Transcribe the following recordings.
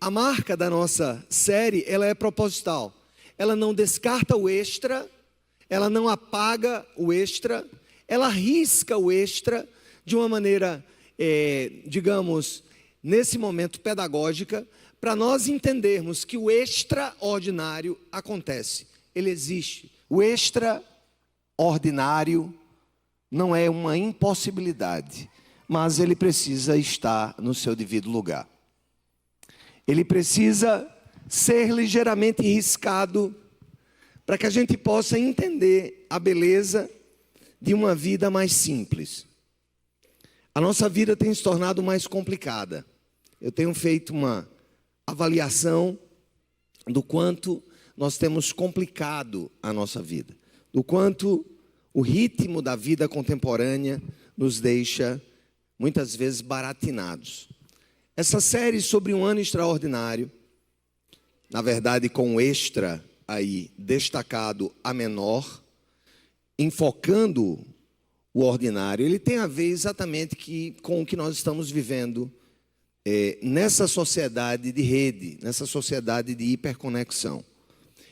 A marca da nossa série, ela é proposital. Ela não descarta o extra, ela não apaga o extra, ela risca o extra de uma maneira, digamos, nesse momento pedagógica, para nós entendermos que o extraordinário acontece, ele existe. O extraordinário não é uma impossibilidade, mas ele precisa estar no seu devido lugar. Ele precisa ser ligeiramente riscado para que a gente possa entender a beleza de uma vida mais simples. A nossa vida tem se tornado mais complicada. Eu tenho feito uma avaliação do quanto nós temos complicado a nossa vida, do quanto o ritmo da vida contemporânea nos deixa muitas vezes baratinados. Essa série sobre um ano extraordinário, na verdade com o extra aí destacado a menor, enfocando o ordinário, ele tem a ver exatamente com o que nós estamos vivendo nessa sociedade de rede, nessa sociedade de hiperconexão.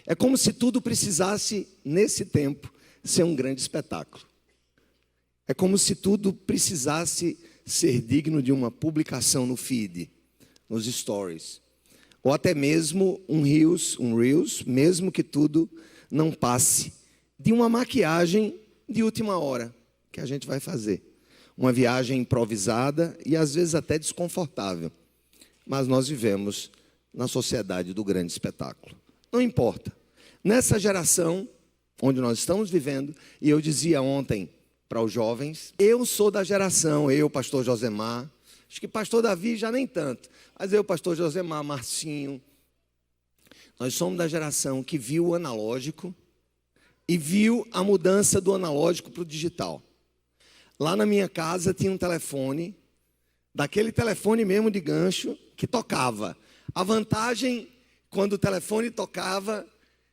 É como se tudo precisasse, nesse tempo, ser um grande espetáculo. É como se tudo precisasse ser digno de uma publicação no feed, nos stories. Ou até mesmo um Reels, mesmo que tudo não passe de uma maquiagem de última hora que a gente vai fazer. Uma viagem improvisada e às vezes até desconfortável. Mas nós vivemos na sociedade do grande espetáculo. Não importa. Nessa geração onde nós estamos vivendo, e eu dizia ontem para os jovens, eu sou da geração, eu, pastor Josemar, acho que pastor Davi já nem tanto, mas eu, pastor Josemar, Marcinho, nós somos da geração que viu o analógico e viu a mudança do analógico para o digital. Lá na minha casa tinha um telefone, daquele telefone mesmo de gancho, que tocava. A vantagem, quando o telefone tocava,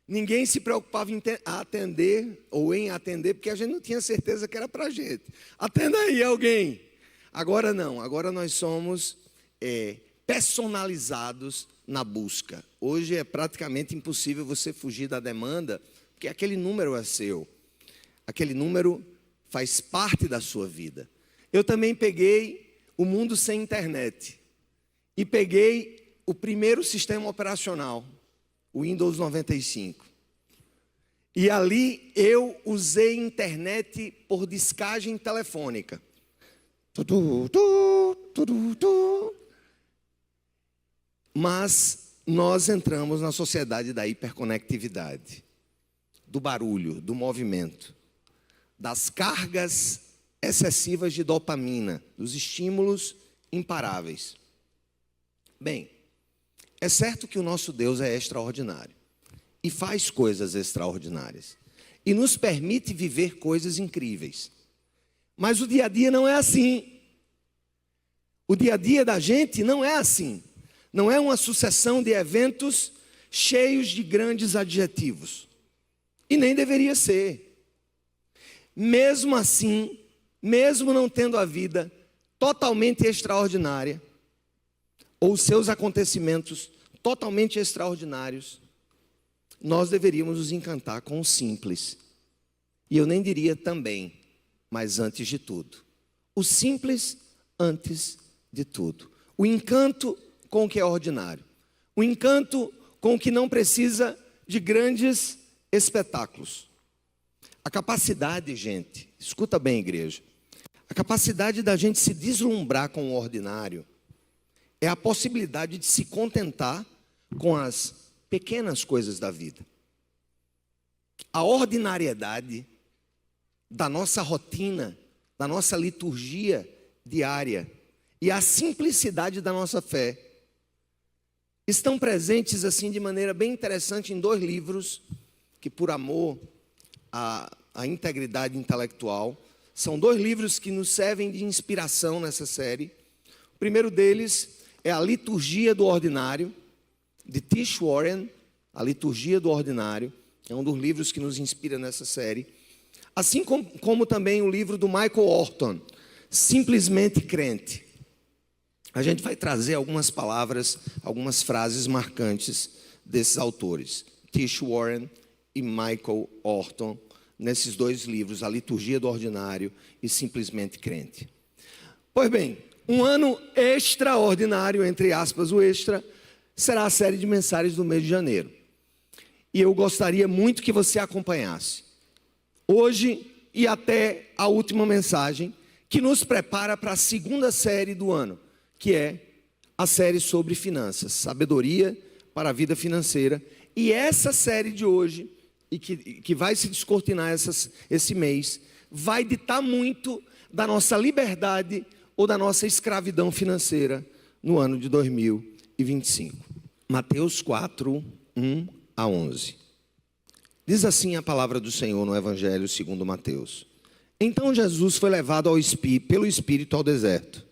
ninguém se preocupava em atender, ou em atender, porque a gente não tinha certeza que era para a gente. Atenda aí alguém. Agora não, agora nós somos personalizados na busca. Hoje é praticamente impossível você fugir da demanda, porque aquele número é seu. Aquele número faz parte da sua vida. Eu também peguei o mundo sem internet. E peguei o primeiro sistema operacional, o Windows 95. E ali eu usei internet por discagem telefônica. Mas nós entramos na sociedade da hiperconectividade, do barulho, do movimento, das cargas excessivas de dopamina, dos estímulos imparáveis. Bem, é certo que o nosso Deus é extraordinário e faz coisas extraordinárias e nos permite viver coisas incríveis. Mas o dia a dia não é assim. O dia a dia da gente não é assim. Não é uma sucessão de eventos cheios de grandes adjetivos. E nem deveria ser. Mesmo assim, mesmo não tendo a vida totalmente extraordinária, ou seus acontecimentos totalmente extraordinários, nós deveríamos nos encantar com o simples. E eu nem diria também, mas antes de tudo. O simples antes de tudo. O encanto com o que é ordinário. O encanto com o que não precisa de grandes espetáculos. A capacidade, gente, escuta bem, igreja, a capacidade da gente se deslumbrar com o ordinário é a possibilidade de se contentar com as pequenas coisas da vida. A ordinariedade da nossa rotina, da nossa liturgia diária e a simplicidade da nossa fé estão presentes assim de maneira bem interessante em dois livros que, por amor à integridade intelectual, são dois livros que nos servem de inspiração nessa série. O primeiro deles é A Liturgia do Ordinário, de Tish Warren. A Liturgia do Ordinário é um dos livros que nos inspira nessa série. Assim como também o livro do Michael Horton, Simplesmente Crente. a gente vai trazer algumas palavras, algumas frases marcantes desses autores, Tish Warren e Michael Horton, nesses dois livros, A Liturgia do Ordinário e Simplesmente Crente. Pois bem, um ano extraordinário, entre aspas, o extra, será a série de mensagens do mês de janeiro. E eu gostaria muito que você acompanhasse hoje e até a última mensagem, que nos prepara para a segunda série do ano, que é a série sobre finanças, sabedoria para a vida financeira. E essa série de hoje, e que vai se descortinar esse mês, vai ditar muito da nossa liberdade ou da nossa escravidão financeira no ano de 2025. Mateus 4, 1 a 11. Diz assim a palavra do Senhor no Evangelho segundo Mateus. Então Jesus foi levado pelo Espírito ao deserto.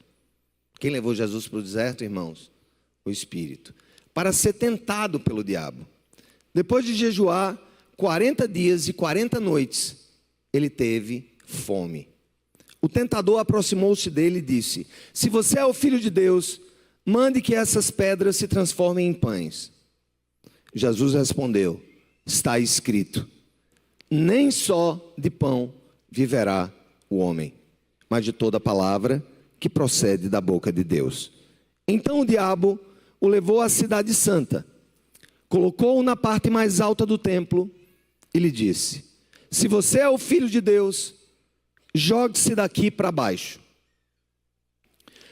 Quem levou Jesus para o deserto, irmãos? O Espírito. Para ser tentado pelo diabo. Depois de jejuar 40 dias e 40 noites, ele teve fome. O tentador aproximou-se dele e disse: se você é o Filho de Deus, mande que essas pedras se transformem em pães. Jesus respondeu: está escrito, nem só de pão viverá o homem, mas de toda palavra que procede da boca de Deus. Então o diabo o levou à cidade santa, colocou-o na parte mais alta do templo e lhe disse: se você é o Filho de Deus, jogue-se daqui para baixo,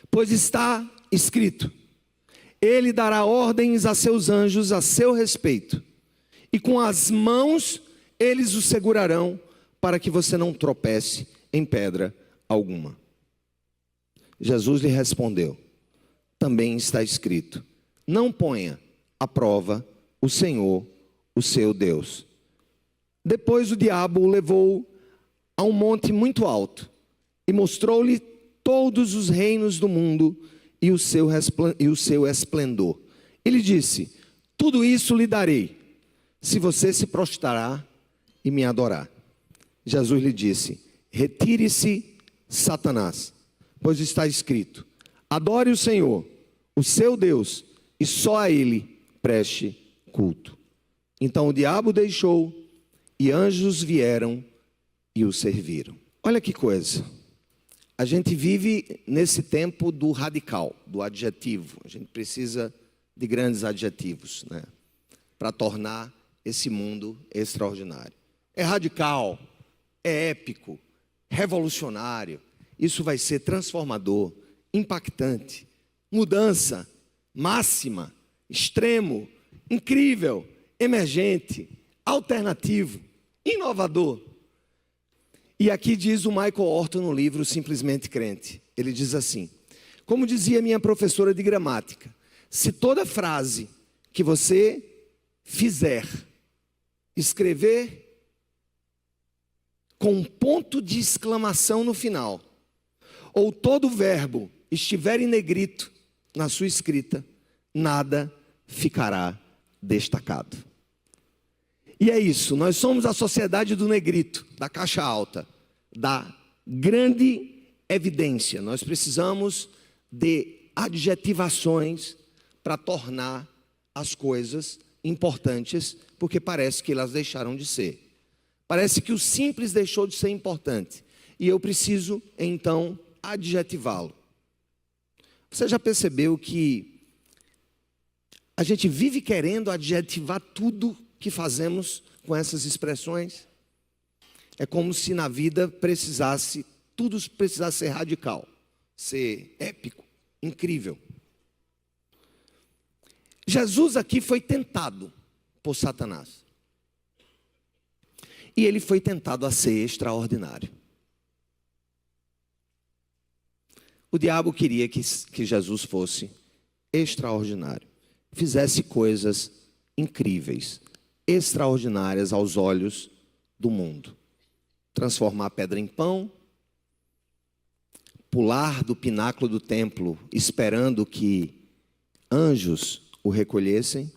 pois está escrito, ele dará ordens a seus anjos a seu respeito, e com as mãos eles o segurarão, para que você não tropece em pedra alguma. Jesus lhe respondeu: também está escrito, não ponha à prova o Senhor, o seu Deus. Depois o diabo o levou a um monte muito alto e mostrou-lhe todos os reinos do mundo e o seu esplendor. Ele disse: tudo isso lhe darei, se você se prostrar e me adorar. Jesus lhe disse: retire-se, Satanás, pois está escrito, adore o Senhor, o seu Deus, e só a Ele preste culto. Então o diabo deixou, e anjos vieram e o serviram. Olha que coisa, a gente vive nesse tempo do radical, do adjetivo. A gente precisa de grandes adjetivos, né, para tornar esse mundo extraordinário. É radical, é épico, revolucionário. Isso vai ser transformador, impactante, mudança máxima, extremo, incrível, emergente, alternativo, inovador. E aqui diz o Michael Horton no livro Simplesmente Crente. Ele diz assim: como dizia minha professora de gramática, se toda frase que você fizer, escrever com um ponto de exclamação no final, ou todo verbo estiver em negrito na sua escrita, nada ficará destacado. E é isso, nós somos a sociedade do negrito, da caixa alta, da grande evidência. Nós precisamos de adjetivações para tornar as coisas importantes, porque parece que elas deixaram de ser. Parece que o simples deixou de ser importante, e eu preciso, então, adjetivá-lo. Você já percebeu que a gente vive querendo adjetivar tudo que fazemos com essas expressões? É como se na vida tudo precisasse ser radical, ser épico, incrível. Jesus aqui foi tentado por Satanás. E ele foi tentado a ser extraordinário. O diabo queria que Jesus fosse extraordinário, fizesse coisas incríveis, extraordinárias aos olhos do mundo. Transformar pedra em pão, pular do pináculo do templo esperando que anjos o recolhessem,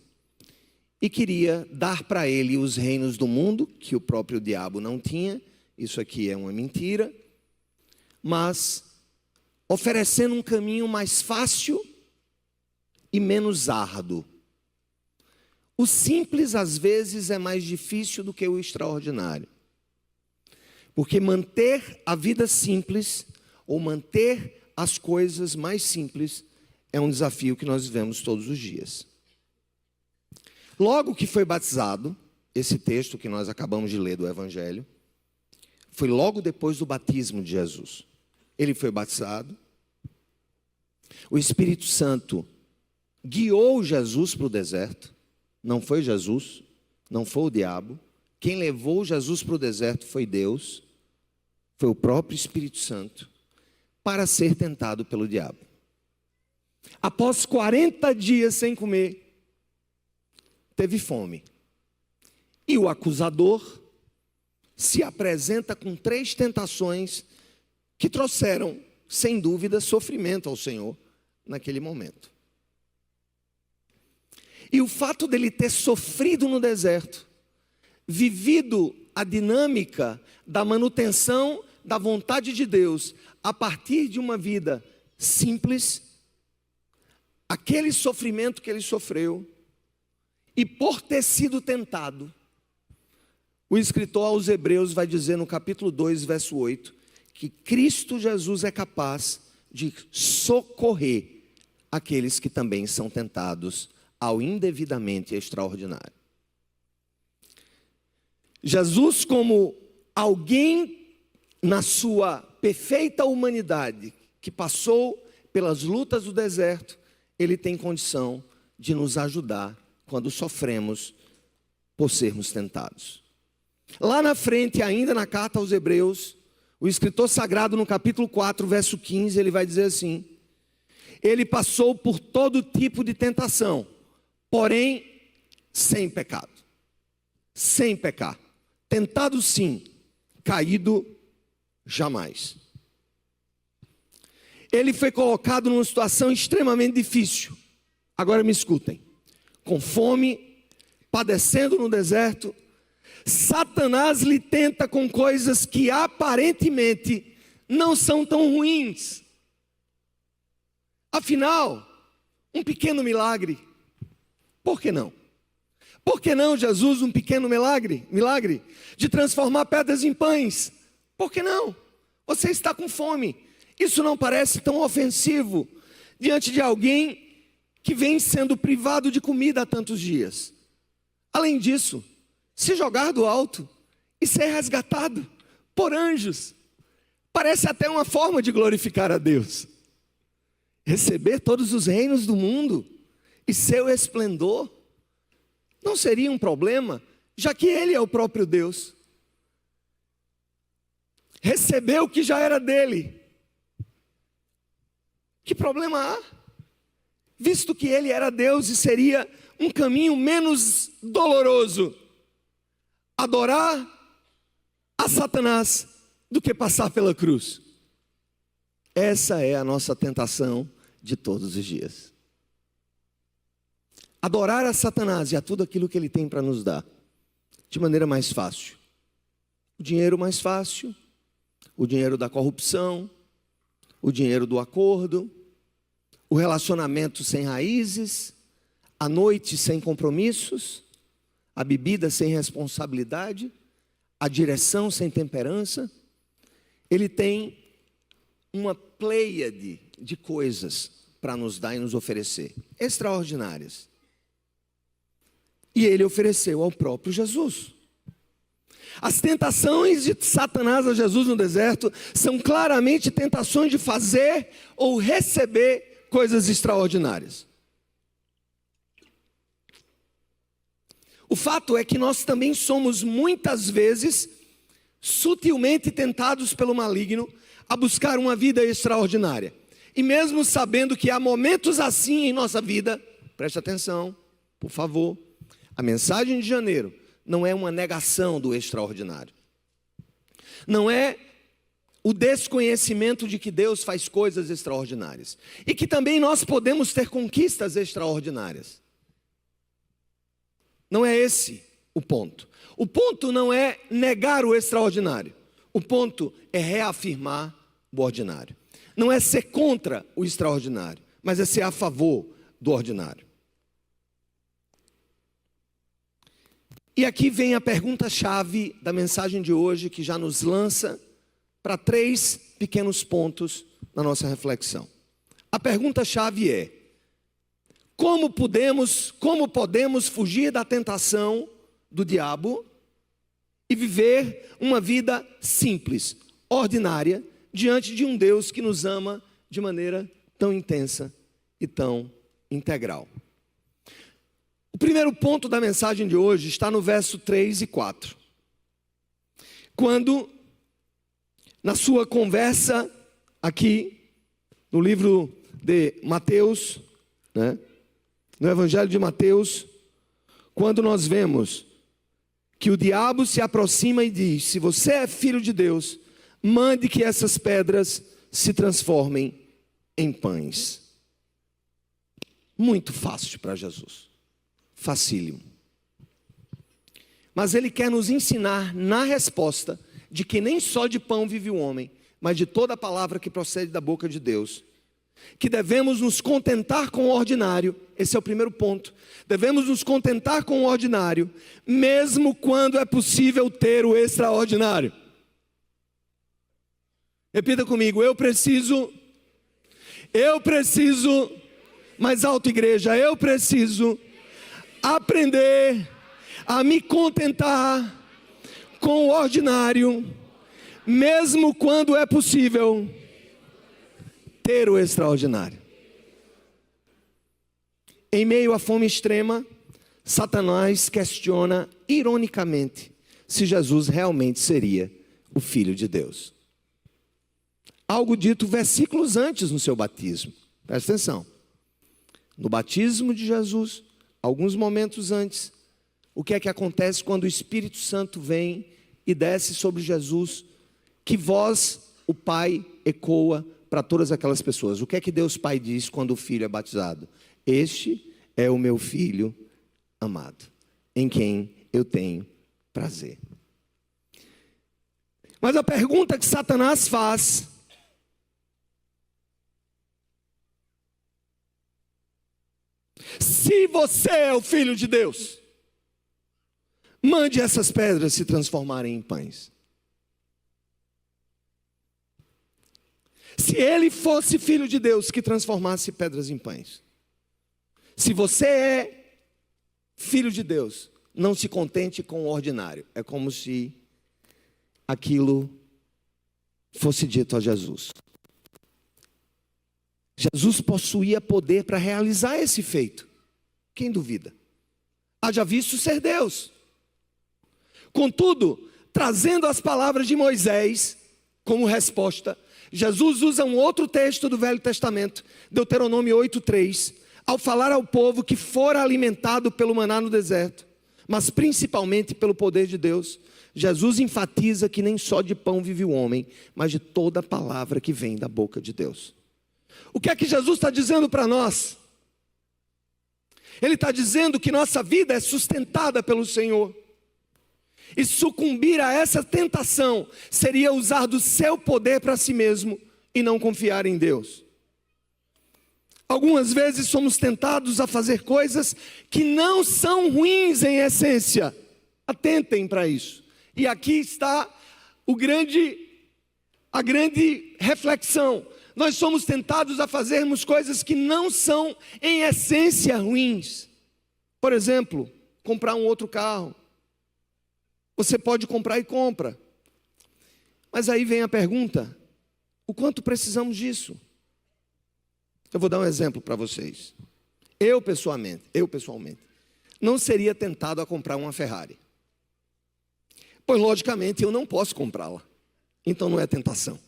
e queria dar para ele os reinos do mundo, que o próprio diabo não tinha. Isso aqui é uma mentira, mas oferecendo um caminho mais fácil e menos árduo. O simples, às vezes, é mais difícil do que o extraordinário. Porque manter a vida simples, ou manter as coisas mais simples, é um desafio que nós vivemos todos os dias. Logo que foi batizado, esse texto que nós acabamos de ler do Evangelho, foi logo depois do batismo de Jesus. Ele foi batizado, o Espírito Santo guiou Jesus para o deserto. Não foi Jesus, não foi o diabo. Quem levou Jesus para o deserto foi Deus, foi o próprio Espírito Santo, para ser tentado pelo diabo. Após 40 dias sem comer, teve fome. E o acusador se apresenta com 3 tentações que trouxeram, sem dúvida, sofrimento ao Senhor naquele momento. E o fato dele ter sofrido no deserto, vivido a dinâmica da manutenção da vontade de Deus a partir de uma vida simples, aquele sofrimento que ele sofreu, e por ter sido tentado, o escritor aos Hebreus vai dizer no capítulo 2, verso 8, que Cristo Jesus é capaz de socorrer aqueles que também são tentados ao indevidamente extraordinário. Jesus, como alguém na sua perfeita humanidade, que passou pelas lutas do deserto, ele tem condição de nos ajudar quando sofremos por sermos tentados. Lá na frente, ainda na carta aos Hebreus, o escritor sagrado no capítulo 4, verso 15, ele vai dizer assim: ele passou por todo tipo de tentação, porém sem pecado, sem pecar, tentado sim, caído jamais. Ele foi colocado numa situação extremamente difícil. Agora me escutem, com fome, padecendo no deserto, Satanás lhe tenta com coisas que aparentemente não são tão ruins. Afinal, um pequeno milagre, por que não? Por que não, Jesus, um pequeno milagre de transformar pedras em pães? Por que não? Você está com fome. Isso não parece tão ofensivo diante de alguém que vem sendo privado de comida há tantos dias. Além disso, se jogar do alto e ser resgatado por anjos, parece até uma forma de glorificar a Deus. Receber todos os reinos do mundo e seu esplendor não seria um problema, já que Ele é o próprio Deus. Receber o que já era dele, que problema há? Visto que Ele era Deus e seria um caminho menos doloroso adorar a Satanás do que passar pela cruz. Essa é a nossa tentação de todos os dias. Adorar a Satanás e a tudo aquilo que ele tem para nos dar, de maneira mais fácil. O dinheiro mais fácil, o dinheiro da corrupção, o dinheiro do acordo, o relacionamento sem raízes, a noite sem compromissos, a bebida sem responsabilidade, a direção sem temperança. Ele tem uma pleiade de coisas para nos dar e nos oferecer, extraordinárias. E ele ofereceu ao próprio Jesus. As tentações de Satanás a Jesus no deserto são claramente tentações de fazer ou receber coisas extraordinárias. O fato é que nós também somos muitas vezes sutilmente tentados pelo maligno a buscar uma vida extraordinária. E mesmo sabendo que há momentos assim em nossa vida, preste atenção, por favor, a mensagem de janeiro não é uma negação do extraordinário. Não é o desconhecimento de que Deus faz coisas extraordinárias. E que também nós podemos ter conquistas extraordinárias. Não é esse o ponto. O ponto não é negar o extraordinário. O ponto é reafirmar o ordinário. Não é ser contra o extraordinário, mas é ser a favor do ordinário. E aqui vem a pergunta-chave da mensagem de hoje, que já nos lança para 3 pequenos pontos na nossa reflexão. A pergunta-chave é: como podemos fugir da tentação do diabo e viver uma vida simples, ordinária, diante de um Deus que nos ama de maneira tão intensa e tão integral? O primeiro ponto da mensagem de hoje está no verso 3 e 4. Quando, na sua conversa aqui, no livro de Mateus, no Evangelho de Mateus, quando nós vemos que o diabo se aproxima e diz: se você é filho de Deus, mande que essas pedras se transformem em pães. Muito fácil para Jesus. Facílimo. Mas ele quer nos ensinar na resposta de que nem só de pão vive o homem, mas de toda a palavra que procede da boca de Deus. Que devemos nos contentar com o ordinário. Esse é o primeiro ponto. Devemos nos contentar com o ordinário, mesmo quando é possível ter o extraordinário. Repita comigo: eu preciso, mais alto, igreja, eu preciso aprender a me contentar com o ordinário, mesmo quando é possível ter o extraordinário. Em meio à fome extrema, Satanás questiona ironicamente se Jesus realmente seria o Filho de Deus. Algo dito versículos antes no seu batismo. Presta atenção. No batismo de Jesus, alguns momentos antes, o que é que acontece quando o Espírito Santo vem e desce sobre Jesus? Que voz o Pai ecoa para todas aquelas pessoas? O que é que Deus Pai diz quando o Filho é batizado? Este é o meu Filho amado, em quem eu tenho prazer. Mas a pergunta que Satanás faz: se você é o Filho de Deus, mande essas pedras se transformarem em pães. Se ele fosse Filho de Deus que transformasse pedras em pães. Se você é Filho de Deus, não se contente com o ordinário. É como se aquilo fosse dito a Jesus. Jesus possuía poder para realizar esse feito. Quem duvida? Haja visto ser Deus. Contudo, trazendo as palavras de Moisés como resposta, Jesus usa um outro texto do Velho Testamento, Deuteronômio 8:3, ao falar ao povo que fora alimentado pelo maná no deserto, mas principalmente pelo poder de Deus. Jesus enfatiza que nem só de pão vive o homem, mas de toda palavra que vem da boca de Deus. O que é que Jesus está dizendo para nós? Ele está dizendo que nossa vida é sustentada pelo Senhor. E sucumbir a essa tentação seria usar do seu poder para si mesmo e não confiar em Deus. Algumas vezes somos tentados a fazer coisas que não são ruins em essência. Atentem para isso. E aqui está a grande reflexão. Nós somos tentados a fazermos coisas que não são em essência ruins. Por exemplo, comprar um outro carro. Você pode comprar e compra. Mas aí vem a pergunta: o quanto precisamos disso? Eu vou dar um exemplo para vocês. Eu pessoalmente, não seria tentado a comprar uma Ferrari. Pois logicamente eu não posso comprá-la. Então não é tentação.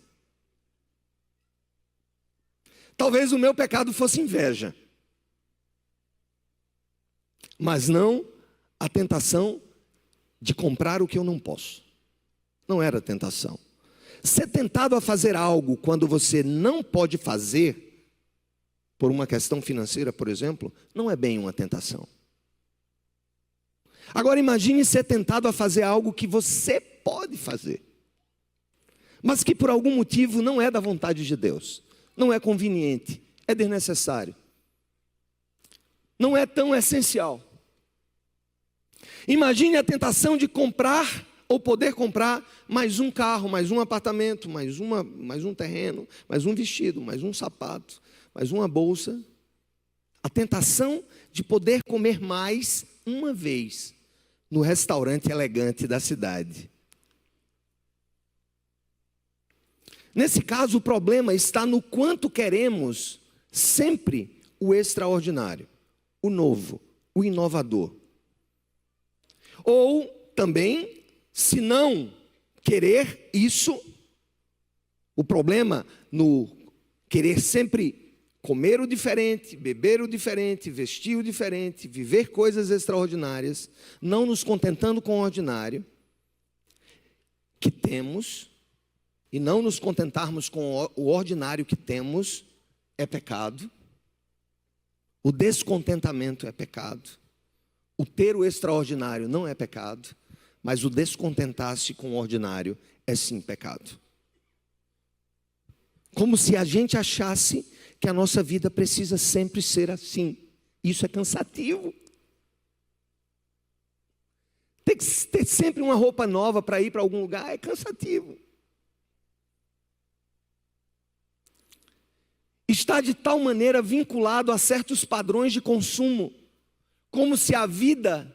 Talvez o meu pecado fosse inveja. Mas não a tentação de comprar o que eu não posso. Não era tentação. Ser tentado a fazer algo quando você não pode fazer, por uma questão financeira, por exemplo, não é bem uma tentação. Agora imagine ser tentado a fazer algo que você pode fazer. mas que por algum motivo não é da vontade de Deus, não é conveniente, é desnecessário, não é tão essencial. Imagine a tentação de comprar ou poder comprar mais um carro, mais um apartamento, mais um terreno, mais um vestido, mais um sapato, mais uma bolsa. A tentação de poder comer mais uma vez no restaurante elegante da cidade. Nesse caso, o problema está no quanto queremos sempre o extraordinário, o novo, o inovador. Ou também, se não querer isso, o problema no querer sempre comer o diferente, beber o diferente, vestir o diferente, viver coisas extraordinárias, não nos contentando com o ordinário que temos, e não nos contentarmos com o ordinário que temos, é pecado. O descontentamento é pecado. O ter o extraordinário não é pecado, mas o descontentar-se com o ordinário é sim pecado. Como se a gente achasse que a nossa vida precisa sempre ser assim. Isso é cansativo. Ter sempre uma roupa nova para ir para algum lugar é cansativo. Está de tal maneira vinculado a certos padrões de consumo, como se a vida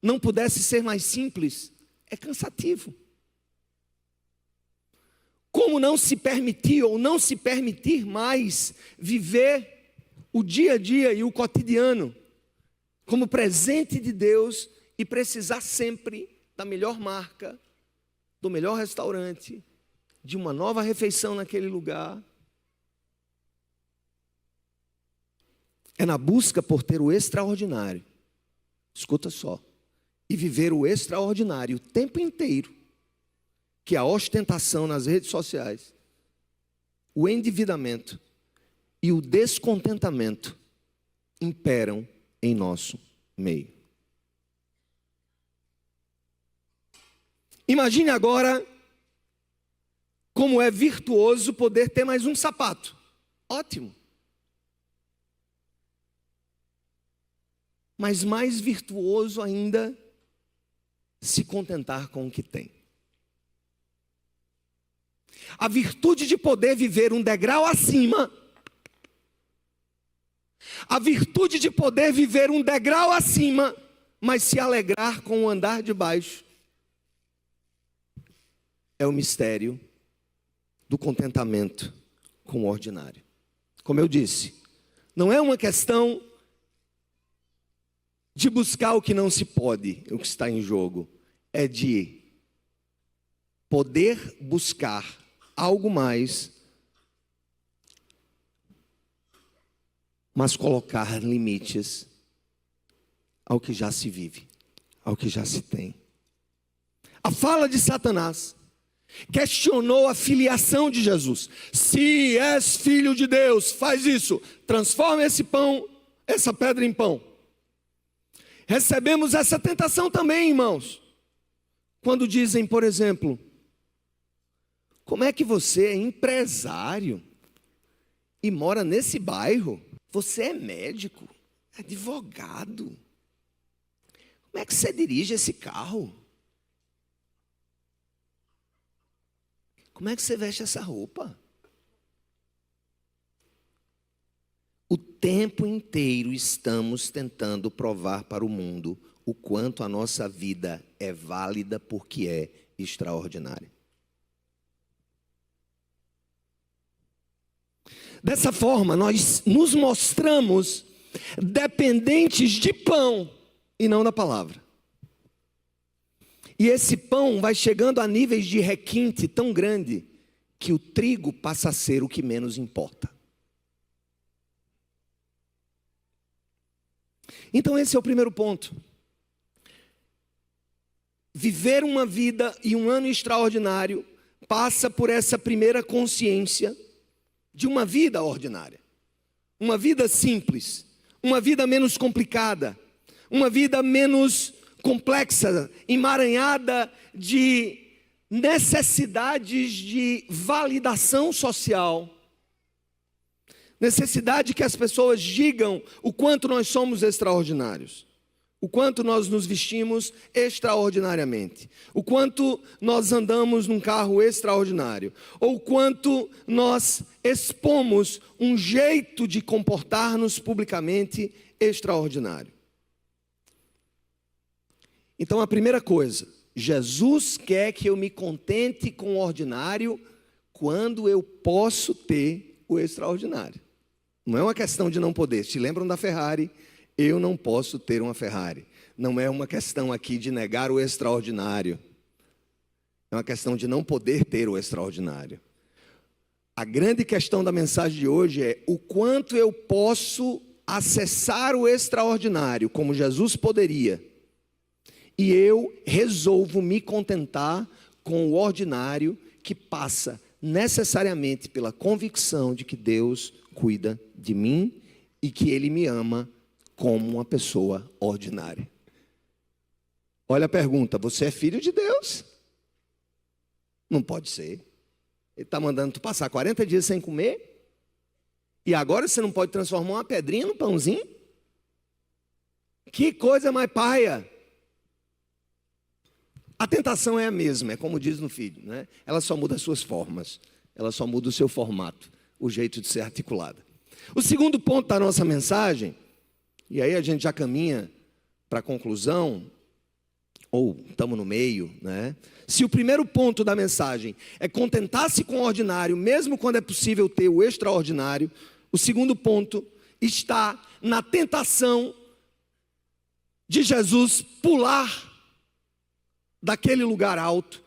não pudesse ser mais simples, é cansativo. Como não se permitir ou não se permitir mais viver o dia a dia e o cotidiano como presente de Deus e precisar sempre da melhor marca, do melhor restaurante, de uma nova refeição naquele lugar. É na busca por ter o extraordinário, escuta só, e viver o extraordinário o tempo inteiro, que a ostentação nas redes sociais, o endividamento e o descontentamento imperam em nosso meio. Imagine agora como é virtuoso poder ter mais um sapato. Ótimo. Mas mais virtuoso ainda se contentar com o que tem. A virtude de poder viver um degrau acima, a virtude de poder viver um degrau acima, mas se alegrar com o andar de baixo, é o mistério do contentamento com o ordinário. Como eu disse, não é uma questão de buscar o que não se pode, o que está em jogo, é de poder buscar algo mais, mas colocar limites ao que já se vive, ao que já se tem. A fala de Satanás questionou a filiação de Jesus. Se és filho de Deus, faz isso, transforma esse pão, essa pedra em pão. Recebemos essa tentação também, irmãos, quando dizem, por exemplo, como é que você é empresário e mora nesse bairro? Você é médico, advogado. Como é que você dirige esse carro? Como é que você veste essa roupa? O tempo inteiro estamos tentando provar para o mundo o quanto a nossa vida é válida porque é extraordinária. Dessa forma, nós nos mostramos dependentes de pão e não da palavra. E esse pão vai chegando a níveis de requinte tão grande que o trigo passa a ser o que menos importa. Então esse é o primeiro ponto. Viver uma vida e um ano extraordinário passa por essa primeira consciência de uma vida ordinária. Uma vida simples, uma vida menos complicada, uma vida menos complexa, emaranhada de necessidades de validação social, necessidade que as pessoas digam o quanto nós somos extraordinários, o quanto nós nos vestimos extraordinariamente, o quanto nós andamos num carro extraordinário, ou o quanto nós expomos um jeito de comportar-nos publicamente extraordinário. Então, a primeira coisa, Jesus quer que eu me contente com o ordinário quando eu posso ter o extraordinário. Não é uma questão de não poder. Se lembram da Ferrari? Eu não posso ter uma Ferrari. Não é uma questão aqui de negar o extraordinário. É uma questão de não poder ter o extraordinário. A grande questão da mensagem de hoje é o quanto eu posso acessar o extraordinário, como Jesus poderia, e eu resolvo me contentar com o ordinário, que passa necessariamente pela convicção de que Deus cuida de mim e que Ele me ama como uma pessoa ordinária. Olha a pergunta, você é filho de Deus? Não pode ser. Ele está mandando tu passar 40 dias sem comer? E agora você não pode transformar uma pedrinha no pãozinho? Que coisa mais paia. A tentação é a mesma, é como diz no filho, né? Ela só muda as suas formas, ela só muda o seu formato, o jeito de ser articulada. O segundo ponto da nossa mensagem, e aí a gente já caminha para a conclusão, ou estamos no meio, né? Se o primeiro ponto da mensagem é contentar-se com o ordinário, mesmo quando é possível ter o extraordinário, o segundo ponto está na tentação de Jesus pular daquele lugar alto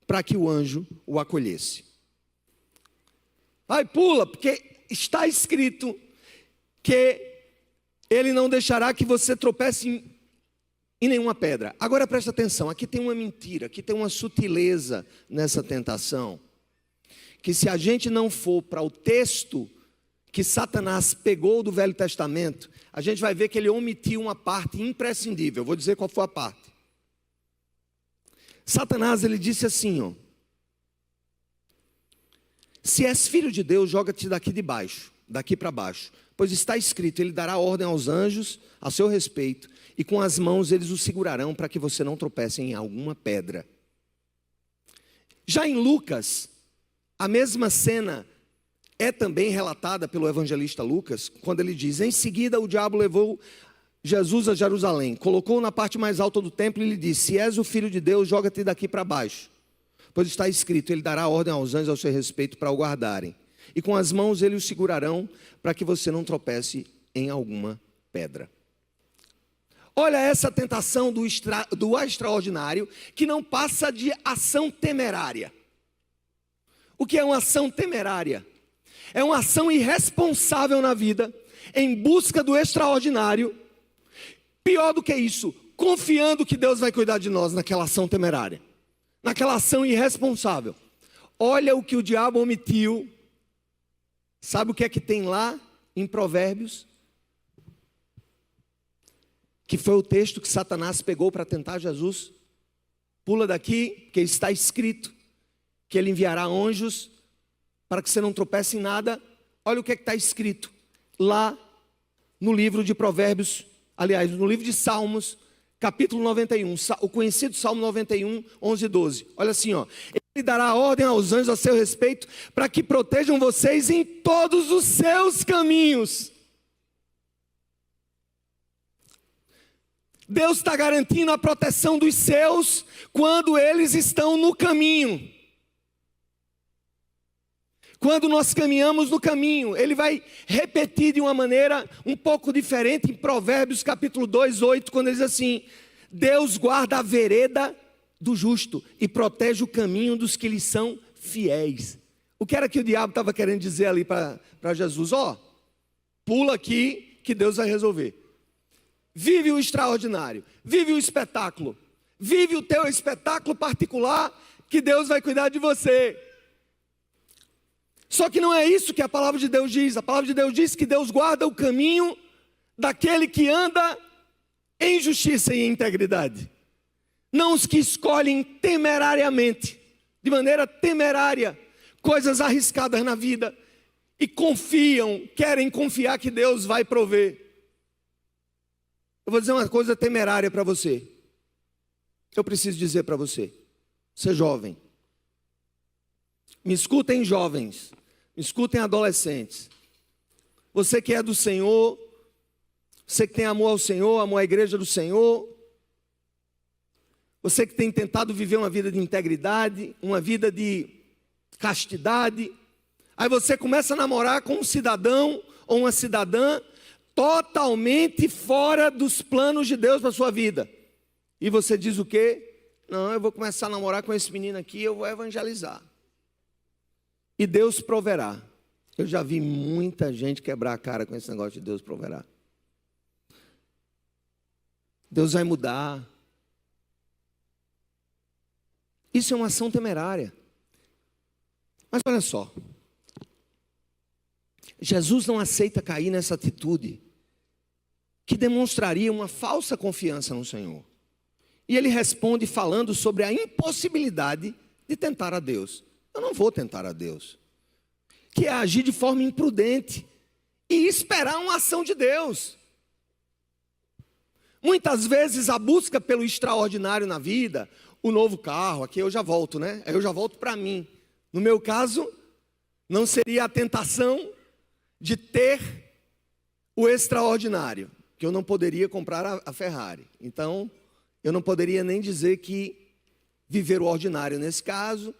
para que o anjo o acolhesse. Vai, pula, porque está escrito que Ele não deixará que você tropece em nenhuma pedra. Agora presta atenção, aqui tem uma mentira, aqui tem uma sutileza nessa tentação, que se a gente não for para o texto que Satanás pegou do Velho Testamento, a gente vai ver que ele omitiu uma parte imprescindível. Eu vou dizer qual foi a parte. Satanás, ele disse assim, ó: se és filho de Deus, joga-te daqui de baixo, daqui para baixo, pois está escrito, Ele dará ordem aos anjos a seu respeito, e com as mãos eles o segurarão para que você não tropece em alguma pedra. Já em Lucas, a mesma cena é também relatada pelo evangelista Lucas, quando ele diz, em seguida o diabo levou Jesus a Jerusalém, colocou na parte mais alta do templo e lhe disse, se és o filho de Deus, joga-te daqui para baixo, pois está escrito, Ele dará ordem aos anjos ao seu respeito para o guardarem, e com as mãos eles o segurarão para que você não tropece em alguma pedra. Olha essa tentação do extraordinário, que não passa de ação temerária. O que é uma ação temerária? É uma ação irresponsável na vida, em busca do extraordinário. Pior do que isso, confiando que Deus vai cuidar de nós naquela ação temerária, naquela ação irresponsável. Olha o que o diabo omitiu. Sabe o que é que tem lá em Provérbios? Que foi o texto que Satanás pegou para tentar Jesus. Pula daqui, que está escrito que Ele enviará anjos para que você não tropece em nada. Olha o que é que está escrito lá no livro de Provérbios, aliás, no livro de Salmos, capítulo 91, o conhecido Salmo 91, 11 e 12. Olha assim, ó. Ele dará ordem aos anjos a seu respeito, para que protejam vocês em todos os seus caminhos. Deus está garantindo a proteção dos seus, quando eles estão no caminho. Quando nós caminhamos no caminho, Ele vai repetir de uma maneira um pouco diferente em Provérbios capítulo 2, 8, quando ele diz assim, Deus guarda a vereda do justo e protege o caminho dos que lhe são fiéis. O que era que o diabo estava querendo dizer ali para Jesus? Ó, pula aqui que Deus vai resolver. Vive o extraordinário, vive o espetáculo, vive o teu espetáculo particular, que Deus vai cuidar de você. Só que não é isso que a palavra de Deus diz. A palavra de Deus diz que Deus guarda o caminho daquele que anda em justiça e em integridade. Não os que escolhem temerariamente de maneira temerária, coisas arriscadas na vida, e confiam, querem confiar que Deus vai prover. Eu vou dizer uma coisa temerária para você. Eu preciso dizer para você, você jovem, me escutem jovens, me escutem adolescentes, você que é do Senhor, você que tem amor ao Senhor, amor à igreja do Senhor, você que tem tentado viver uma vida de integridade, uma vida de castidade, aí você começa a namorar com um cidadão ou uma cidadã totalmente fora dos planos de Deus para a sua vida. E você diz o quê? Não, eu vou começar a namorar com esse menino aqui, eu vou evangelizar. E Deus proverá. Eu já vi muita gente quebrar a cara com esse negócio de Deus proverá. Deus vai mudar. Isso é uma ação temerária. Mas olha só. Jesus não aceita cair nessa atitude que demonstraria uma falsa confiança no Senhor. E ele responde falando sobre a impossibilidade de tentar a Deus. Eu não vou tentar a Deus. Que é agir de forma imprudente e esperar uma ação de Deus. Muitas vezes a busca pelo extraordinário na vida, o novo carro, aqui eu já volto, né? Eu já volto para mim. No meu caso, não seria a tentação de ter o extraordinário, que eu não poderia comprar a Ferrari. Então, eu não poderia nem dizer que viver o ordinário nesse caso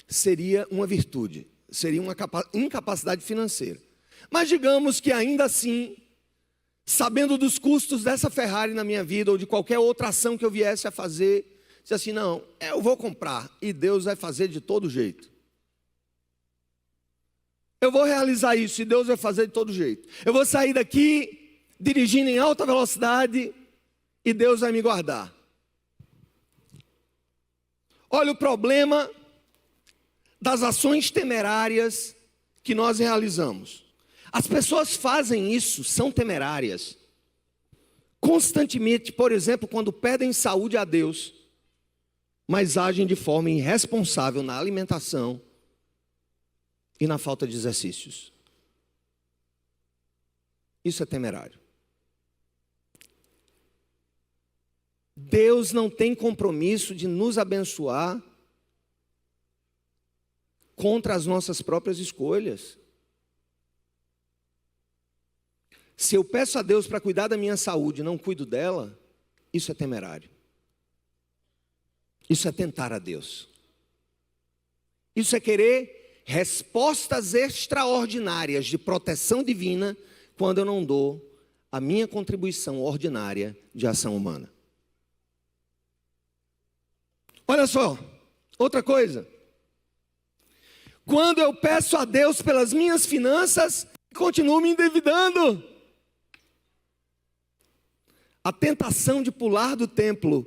seria uma virtude, seria uma incapacidade financeira. Mas digamos que ainda assim, sabendo dos custos dessa Ferrari na minha vida, ou de qualquer outra ação que eu viesse a fazer, disse assim, não, eu vou comprar, e Deus vai fazer de todo jeito. Eu vou realizar isso, e Deus vai fazer de todo jeito. Eu vou sair daqui, dirigindo em alta velocidade, e Deus vai me guardar. Olha o problema das ações temerárias que nós realizamos. As pessoas fazem isso, são temerárias. Constantemente, por exemplo, quando pedem saúde a Deus, mas agem de forma irresponsável na alimentação e na falta de exercícios. Isso é temerário. Deus não tem compromisso de nos abençoar contra as nossas próprias escolhas. Se eu peço a Deus para cuidar da minha saúde e não cuido dela, isso é temerário. Isso é tentar a Deus. Isso é querer respostas extraordinárias de proteção divina quando eu não dou a minha contribuição ordinária de ação humana. Olha só, outra coisa. Quando eu peço a Deus pelas minhas finanças, continuo me endividando. A tentação de pular do templo,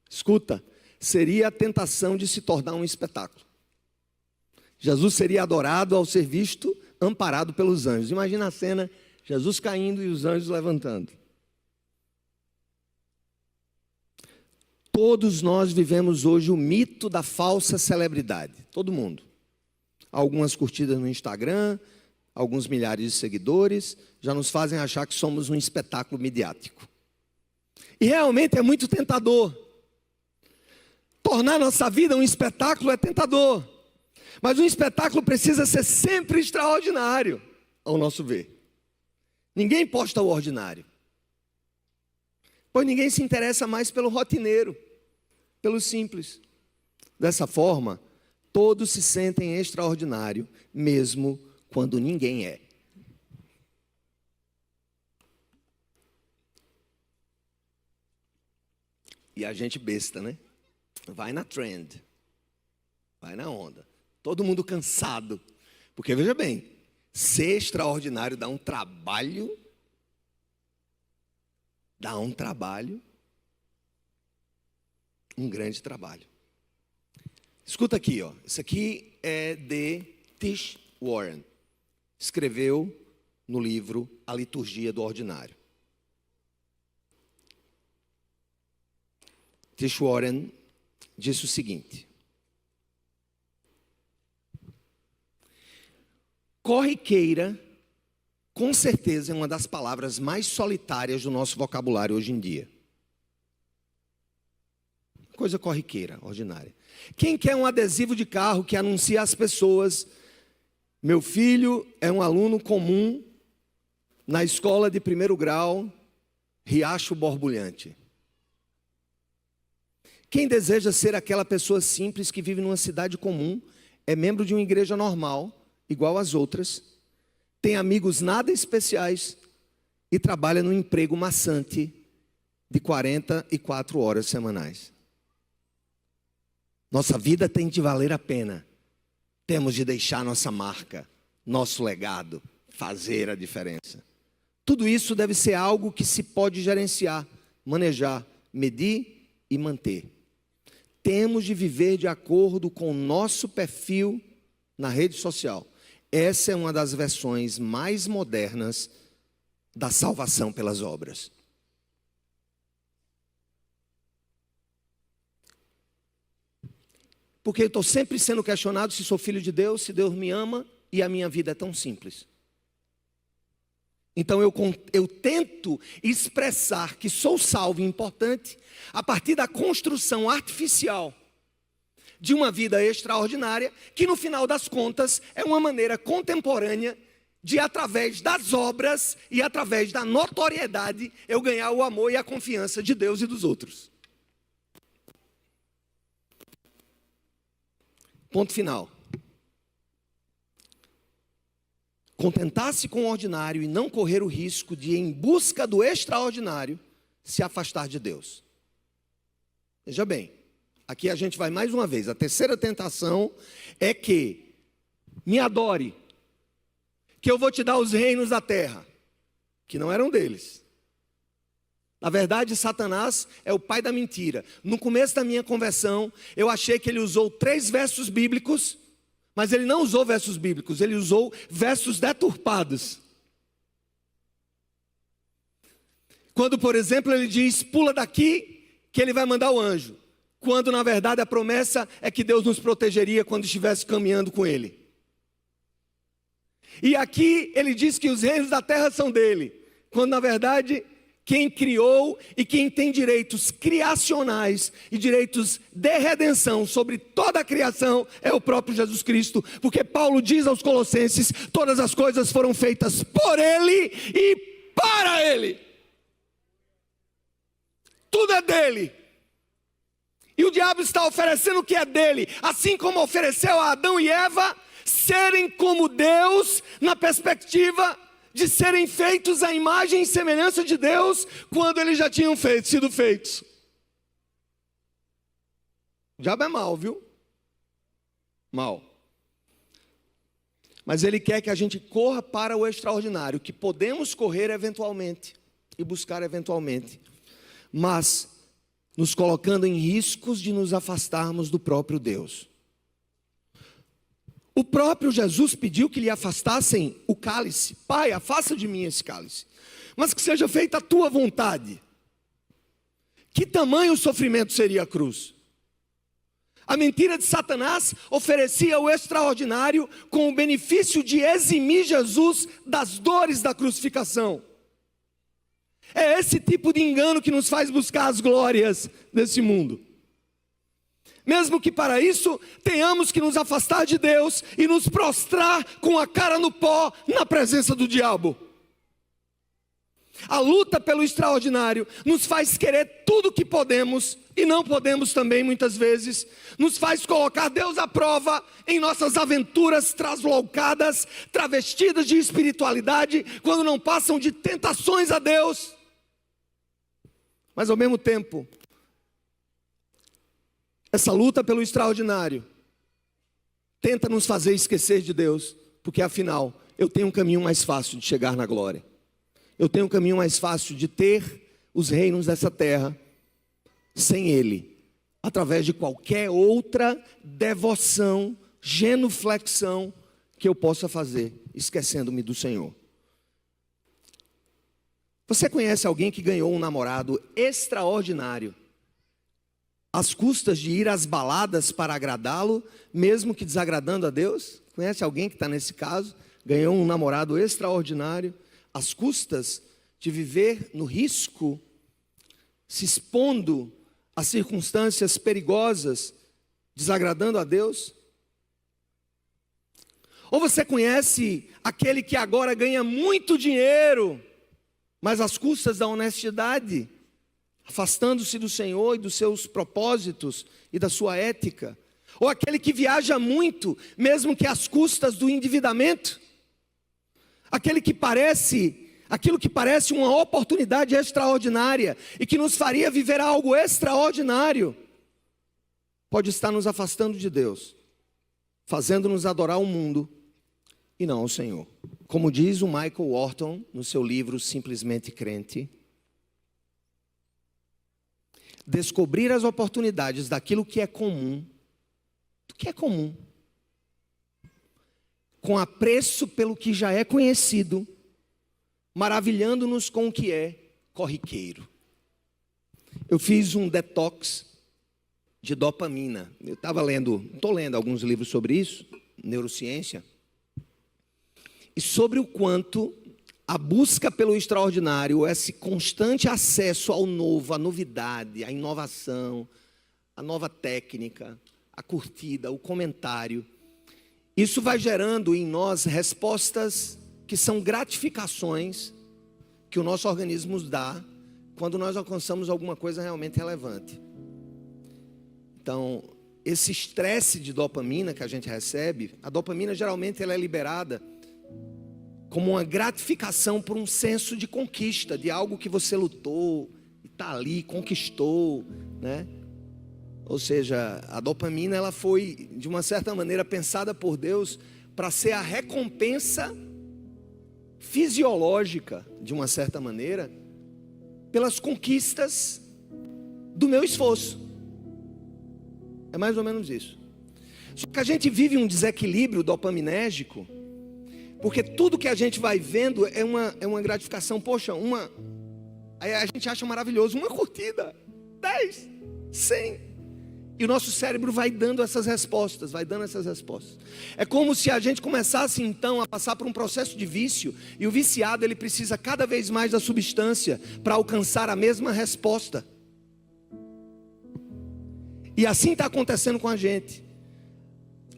escuta, seria a tentação de se tornar um espetáculo. Jesus seria adorado ao ser visto, amparado pelos anjos. Imagina a cena, Jesus caindo e os anjos levantando. Todos nós vivemos hoje o mito da falsa celebridade. Todo mundo. Algumas curtidas no Instagram, alguns milhares de seguidores, já nos fazem achar que somos um espetáculo midiático. E realmente é muito tentador. Tornar nossa vida um espetáculo é tentador. Mas um espetáculo precisa ser sempre extraordinário, ao nosso ver. Ninguém posta o ordinário. Pois ninguém se interessa mais pelo rotineiro, pelo simples. Dessa forma, todos se sentem extraordinário, mesmo quando ninguém é. E a gente besta, né? Vai na trend, vai na onda. Todo mundo cansado. Porque veja bem, ser extraordinário dá um trabalho. Dá um trabalho. Um grande trabalho. Escuta aqui, ó. Isso aqui é de Tish Warren. Escreveu no livro A Liturgia do Ordinário. Tish Warren disse o seguinte: Corriqueira, com certeza, é uma das palavras mais solitárias do nosso vocabulário hoje em dia. Coisa corriqueira, ordinária. Quem quer um adesivo de carro que anuncia às pessoas: meu filho é um aluno comum na escola de 1º grau, Riacho Borbulhante? Quem deseja ser aquela pessoa simples que vive numa cidade comum, é membro de uma igreja normal, igual às outras, tem amigos nada especiais e trabalha num emprego maçante de 44 horas semanais? Nossa vida tem de valer a pena. Temos de deixar nossa marca, nosso legado, fazer a diferença. Tudo isso deve ser algo que se pode gerenciar, manejar, medir e manter. Temos de viver de acordo com o nosso perfil na rede social. Essa é uma das versões mais modernas da salvação pelas obras. Porque eu estou sempre sendo questionado se sou filho de Deus, se Deus me ama, e a minha vida é tão simples. Então eu tento expressar que sou salvo e importante a partir da construção artificial de uma vida extraordinária, que no final das contas é uma maneira contemporânea de, através das obras e através da notoriedade, eu ganhar o amor e a confiança de Deus e dos outros. Ponto final. Contentar-se com o ordinário e não correr o risco de, em busca do extraordinário, se afastar de Deus. Veja bem, aqui a gente vai mais uma vez. A terceira tentação é que me adore, que eu vou te dar os reinos da terra, que não eram deles. Na verdade, Satanás é o pai da mentira. No começo da minha conversão, eu achei que ele usou 3 versos bíblicos, mas ele não usou versos bíblicos, ele usou versos deturpados. Quando, por exemplo, ele diz: pula daqui, que ele vai mandar o anjo. Quando, na verdade, a promessa é que Deus nos protegeria quando estivesse caminhando com ele. E aqui ele diz que os reinos da terra são dele, quando, na verdade, quem criou e quem tem direitos criacionais e direitos de redenção sobre toda a criação é o próprio Jesus Cristo. Porque Paulo diz aos Colossenses: todas as coisas foram feitas por Ele e para Ele. Tudo é dele. E o diabo está oferecendo o que é dele, assim como ofereceu a Adão e Eva serem como Deus, na perspectiva de serem feitos à imagem e semelhança de Deus, quando eles já tinham sido feitos. O diabo é mau, viu? Mau. Mas ele quer que a gente corra para o extraordinário, que podemos correr eventualmente e buscar eventualmente, mas nos colocando em riscos de nos afastarmos do próprio Deus. O próprio Jesus pediu que lhe afastassem o cálice. Pai, afasta de mim esse cálice, mas que seja feita a tua vontade. Que tamanho sofrimento seria a cruz? A mentira de Satanás oferecia o extraordinário com o benefício de eximir Jesus das dores da crucificação. É esse tipo de engano que nos faz buscar as glórias desse mundo. Mesmo que para isso tenhamos que nos afastar de Deus e nos prostrar com a cara no pó na presença do diabo. A luta pelo extraordinário nos faz querer tudo que podemos e não podemos também muitas vezes. Nos faz colocar Deus à prova em nossas aventuras traslocadas, travestidas de espiritualidade, quando não passam de tentações a Deus. Mas ao mesmo tempo, essa luta pelo extraordinário tenta nos fazer esquecer de Deus, porque afinal, eu tenho um caminho mais fácil de chegar na glória. Eu tenho um caminho mais fácil de ter os reinos dessa terra sem Ele, através de qualquer outra devoção, genuflexão que eu possa fazer, esquecendo-me do Senhor. Você conhece alguém que ganhou um namorado extraordinário, às custas de ir às baladas para agradá-lo, mesmo que desagradando a Deus? Conhece alguém que está nesse caso? ganhou um namorado extraordinário, às custas de viver no risco, se expondo a circunstâncias perigosas, desagradando a Deus? Ou você conhece aquele que agora ganha muito dinheiro, mas às custas da honestidade, afastando-se do Senhor e dos seus propósitos e da sua ética? Ou aquele que viaja muito, mesmo que às custas do endividamento? Aquilo que parece uma oportunidade extraordinária e que nos faria viver algo extraordinário, pode estar nos afastando de Deus, fazendo-nos adorar o mundo e não ao Senhor. Como diz o Michael Horton no seu livro Simplesmente Crente, descobrir as oportunidades daquilo que é comum, do que é comum, com apreço pelo que já é conhecido, maravilhando-nos com o que é corriqueiro. Eu fiz um detox de dopamina. Eu estou lendo alguns livros sobre isso, neurociência, e sobre o quanto a busca pelo extraordinário, esse constante acesso ao novo, à novidade, à inovação, à nova técnica, a curtida, o comentário, isso vai gerando em nós respostas que são gratificações que o nosso organismo nos dá quando nós alcançamos alguma coisa realmente relevante. Então, esse estresse de dopamina que a gente recebe, a dopamina geralmente ela é liberada como uma gratificação por um senso de conquista, de algo que você lutou, está ali, conquistou, né? Ou seja, a dopamina ela foi, de uma certa maneira, pensada por Deus para ser a recompensa fisiológica, de uma certa maneira, pelas conquistas do meu esforço. É mais ou menos isso. Só que a gente vive um desequilíbrio dopaminérgico, porque tudo que a gente vai vendo é uma gratificação. Poxa, aí a gente acha maravilhoso, uma curtida, 10, 100. E o nosso cérebro vai dando essas respostas, É como se a gente começasse então a passar por um processo de vício, e o viciado ele precisa cada vez mais da substância para alcançar a mesma resposta. E assim está acontecendo com a gente.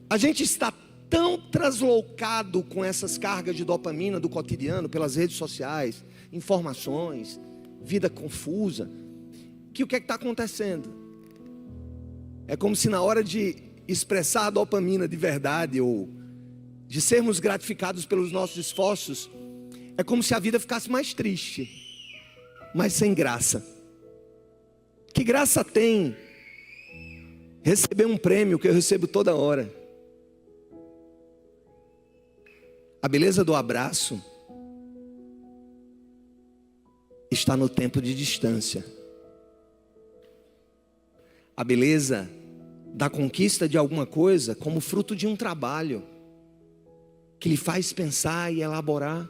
A gente está tão translocado com essas cargas de dopamina do cotidiano, pelas redes sociais, informações, vida confusa, que o que está acontecendo? É como se na hora de expressar a dopamina de verdade, ou de sermos gratificados pelos nossos esforços, é como se a vida ficasse mais triste, mas sem graça. Que graça tem receber um prêmio que eu recebo toda hora? A beleza do abraço está no tempo de distância. A beleza da conquista de alguma coisa como fruto de um trabalho que lhe faz pensar e elaborar.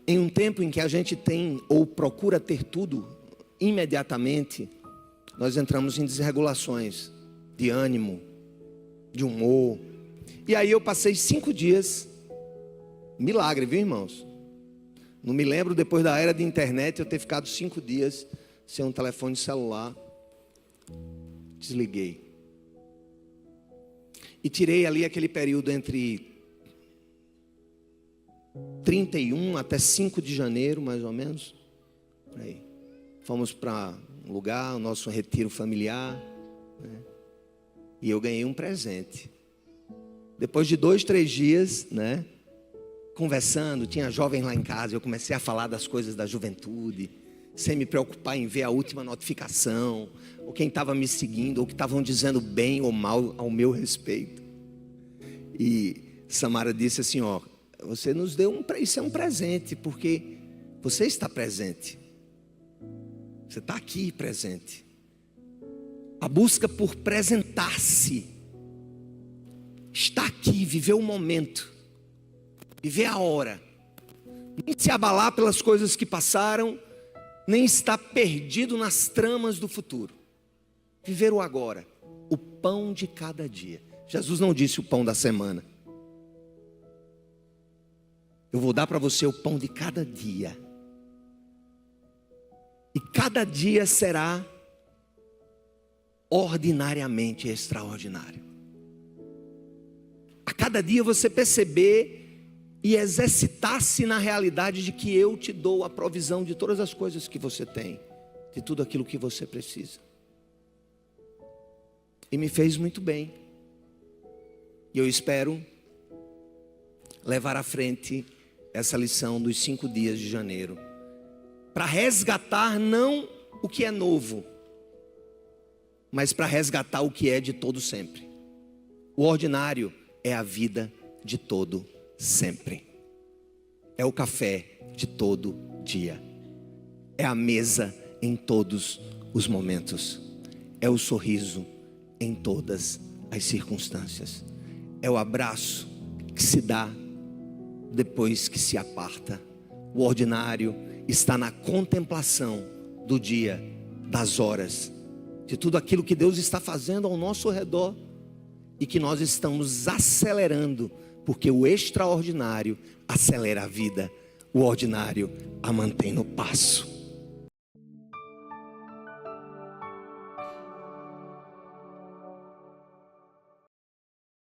Em um tempo em que a gente tem ou procura ter tudo imediatamente, nós entramos em desregulações de ânimo, de humor. E aí eu passei 5 dias, milagre, viu, irmãos? Não me lembro, depois da era de internet, eu ter ficado 5 dias sem um telefone celular. Desliguei. E tirei ali aquele período entre 31 até 5 de janeiro, mais ou menos. Aí. Fomos para um lugar, o nosso retiro familiar, né? E eu ganhei um presente. Depois de 2, 3 dias, né, conversando, tinha jovens lá em casa, eu comecei a falar das coisas da juventude, sem me preocupar em ver a última notificação, ou quem estava me seguindo, ou que estavam dizendo bem ou mal ao meu respeito. E Samara disse assim, ó, você nos deu isso é um presente, porque você está presente. Você está aqui presente. A busca por presentar-se, estar aqui, viver o momento, viver a hora, nem se abalar pelas coisas que passaram, nem estar perdido nas tramas do futuro. Viver o agora, o pão de cada dia. Jesus não disse o pão da semana. Eu vou dar para você o pão de cada dia. E cada dia será ordinariamente extraordinário. A cada dia você perceber e exercitar-se na realidade de que eu te dou a provisão de todas as coisas que você tem, de tudo aquilo que você precisa. E me fez muito bem. E eu espero levar à frente essa lição dos 5 dias de janeiro, para resgatar não o que é novo, mas para resgatar o que é de todo sempre. O ordinário é a vida de todo sempre. É o café de todo dia. É a mesa em todos os momentos. É o sorriso em todas as circunstâncias. É o abraço que se dá depois que se aparta. O ordinário está na contemplação do dia, das horas, de tudo aquilo que Deus está fazendo ao nosso redor e que nós estamos acelerando, porque o extraordinário acelera a vida, o ordinário a mantém no passo.